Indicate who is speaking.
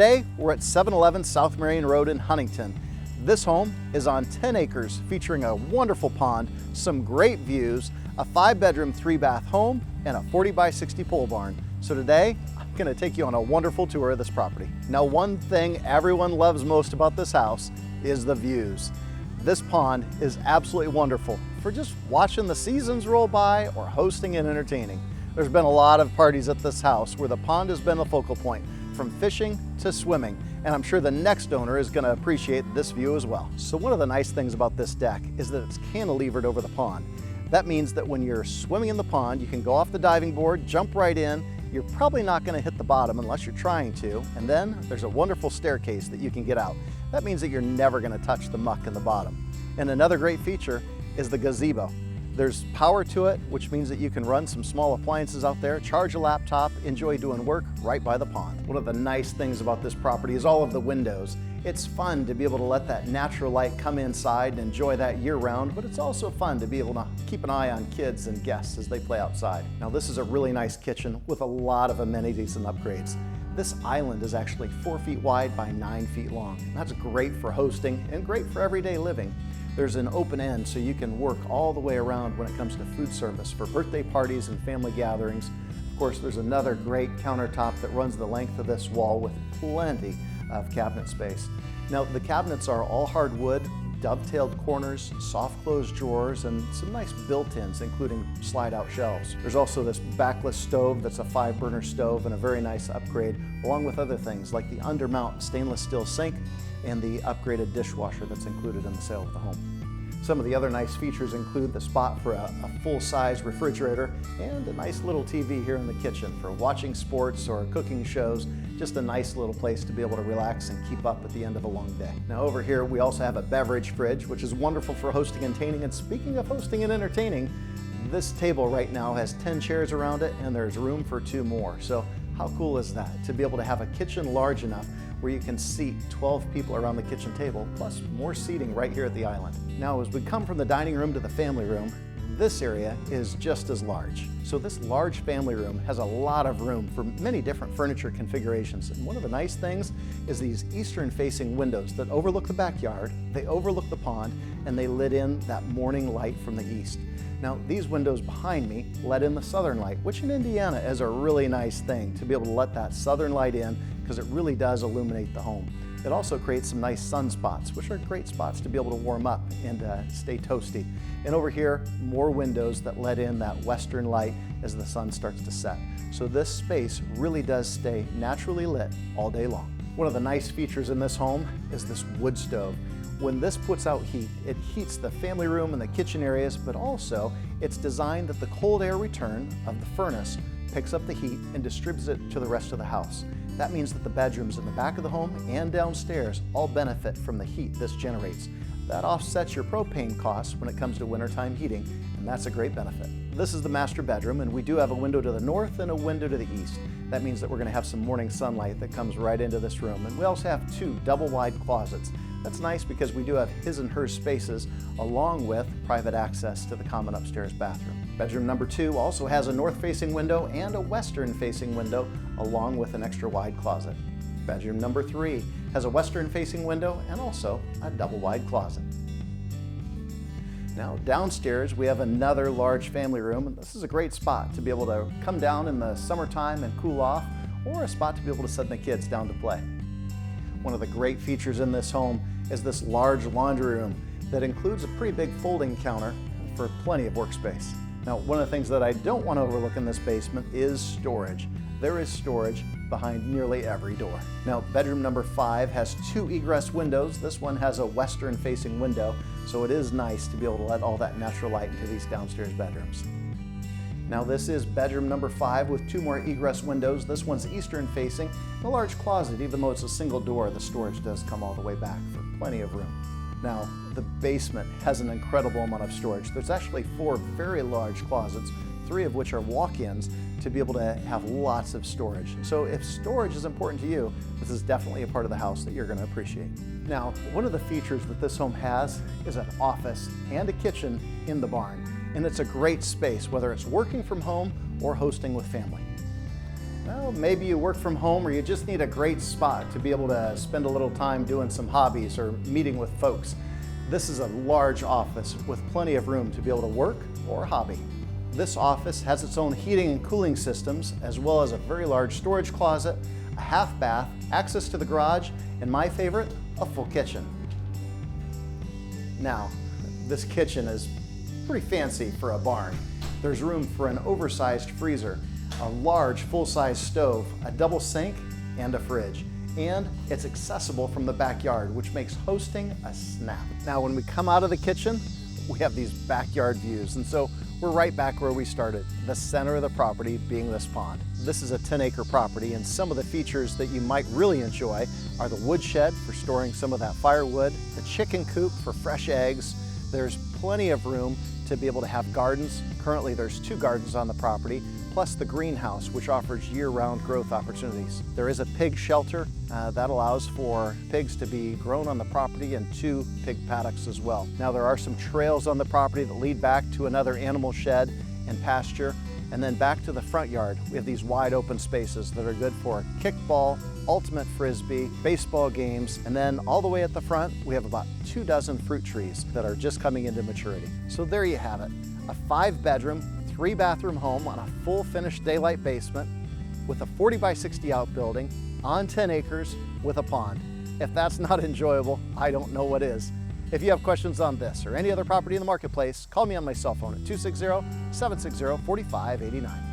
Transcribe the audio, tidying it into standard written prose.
Speaker 1: today we're at 711 South Marion Road in Huntington. This home is on 10 acres featuring a wonderful pond, some great views, a 5-bedroom, 3-bath home, and a 40 by 60 pole barn. So today, I'm gonna take you on a wonderful tour of this property. Now, one thing everyone loves most about this house is the views. This pond is absolutely wonderful for just watching the seasons roll by or hosting and entertaining. There's been a lot of parties at this house where the pond has been the focal point, from fishing to swimming, and I'm sure the next owner is going to appreciate this view as well. So one of the nice things about this deck is that it's cantilevered over the pond. That means that when you're swimming in the pond, you can go off the diving board, jump right in. You're probably not going to hit the bottom unless you're trying to, and then there's a wonderful staircase that you can get out. That means that you're never going to touch the muck in the bottom. And another great feature is the gazebo. There's power to it, which means that you can run some small appliances out there, charge a laptop, enjoy doing work right by the pond. One of the nice things about this property is all of the windows. It's fun to be able to let that natural light come inside and enjoy that year-round, but it's also fun to be able to keep an eye on kids and guests as they play outside. Now, this is a really nice kitchen with a lot of amenities and upgrades. This island is actually 4 feet wide by 9 feet long. That's great for hosting and great for everyday living. There's an open end so you can work all the way around when it comes to food service for birthday parties and family gatherings. Of course, there's another great countertop that runs the length of this wall with plenty of cabinet space. Now, the cabinets are all hardwood, dovetailed corners, soft closed drawers, and some nice built-ins, including slide-out shelves. There's also this backless stove that's a 5-burner stove and a very nice upgrade, along with other things like the undermount stainless steel sink and the upgraded dishwasher that's included in the sale of the home. Some of the other nice features include the spot for a full-size refrigerator and a nice little TV here in the kitchen for watching sports or cooking shows. Just a nice little place to be able to relax and keep up at the end of a long day. Now over here we also have a beverage fridge, which is wonderful for hosting and entertaining. And speaking of hosting and entertaining, this table right now has 10 chairs around it and there's room for 2 more. So how cool is that, to be able to have a kitchen large enough where you can seat 12 people around the kitchen table, plus more seating right here at the island. Now, as we come from the dining room to the family room, this area is just as large. So this large family room has a lot of room for many different furniture configurations. And one of the nice things is these eastern-facing windows that overlook the backyard, they overlook the pond, and they let in that morning light from the east. Now, these windows behind me let in the southern light, which in Indiana is a really nice thing to be able to let that southern light in, because it really does illuminate the home. It also creates some nice sunspots, which are great spots to be able to warm up and stay toasty. And over here, more windows that let in that western light as the sun starts to set. So this space really does stay naturally lit all day long. One of the nice features in this home is this wood stove. When this puts out heat, it heats the family room and the kitchen areas, but also it's designed that the cold air return of the furnace picks up the heat and distributes it to the rest of the house. That means that the bedrooms in the back of the home and downstairs all benefit from the heat this generates. That offsets your propane costs when it comes to wintertime heating, and that's a great benefit. This is the master bedroom, and we do have a window to the north and a window to the east. That means that we're going to have some morning sunlight that comes right into this room. And we also have 2 double-wide closets. That's nice because we do have his and her spaces along with private access to the common upstairs bathroom. Bedroom number 2 also has a north-facing window and a western-facing window along with an extra wide closet. Bedroom number 3 has a western-facing window and also a double-wide closet. Now downstairs we have another large family room, and this is a great spot to be able to come down in the summertime and cool off, or a spot to be able to send the kids down to play. One of the great features in this home is this large laundry room that includes a pretty big folding counter for plenty of workspace. Now, one of the things that I don't want to overlook in this basement is storage. There is storage behind nearly every door. Now, bedroom number 5 has 2 egress windows. This one has a western-facing window, so it is nice to be able to let all that natural light into these downstairs bedrooms. Now, this is bedroom number 5 with 2 more egress windows. This one's eastern-facing, and a large closet. Even though it's a single door, the storage does come all the way back for plenty of room. Now, the basement has an incredible amount of storage. There's actually 4 very large closets, 3 of which are walk-ins, to be able to have lots of storage. So if storage is important to you, this is definitely a part of the house that you're going to appreciate. Now, one of the features that this home has is an office and a kitchen in the barn. And it's a great space, whether it's working from home or hosting with family. Well, maybe you work from home or you just need a great spot to be able to spend a little time doing some hobbies or meeting with folks. This is a large office with plenty of room to be able to work or hobby. This office has its own heating and cooling systems, as well as a very large storage closet, a half bath, access to the garage, and my favorite, a full kitchen. Now, this kitchen is pretty fancy for a barn. There's room for an oversized freezer, a large full-size stove, a double sink, and a fridge. And it's accessible from the backyard, which makes hosting a snap. Now, when we come out of the kitchen, we have these backyard views. And so we're right back where we started, the center of the property being this pond. This is a 10-acre property, and some of the features that you might really enjoy are the woodshed for storing some of that firewood, the chicken coop for fresh eggs. There's plenty of room to be able to have gardens. Currently, there's 2 gardens on the property, plus the greenhouse, which offers year-round growth opportunities. There is a pig shelter that allows for pigs to be grown on the property, and 2 pig paddocks as well. Now, there are some trails on the property that lead back to another animal shed and pasture. And then back to the front yard, we have these wide open spaces that are good for kickball, ultimate frisbee, baseball games, and then all the way at the front, we have about 24 fruit trees that are just coming into maturity. So there you have it, a 5-bedroom, 3-bathroom home on a full finished daylight basement with a 40 by 60 outbuilding on 10 acres with a pond. If that's not enjoyable, I don't know what is. If you have questions on this or any other property in the marketplace, call me on my cell phone at 260-760-4589.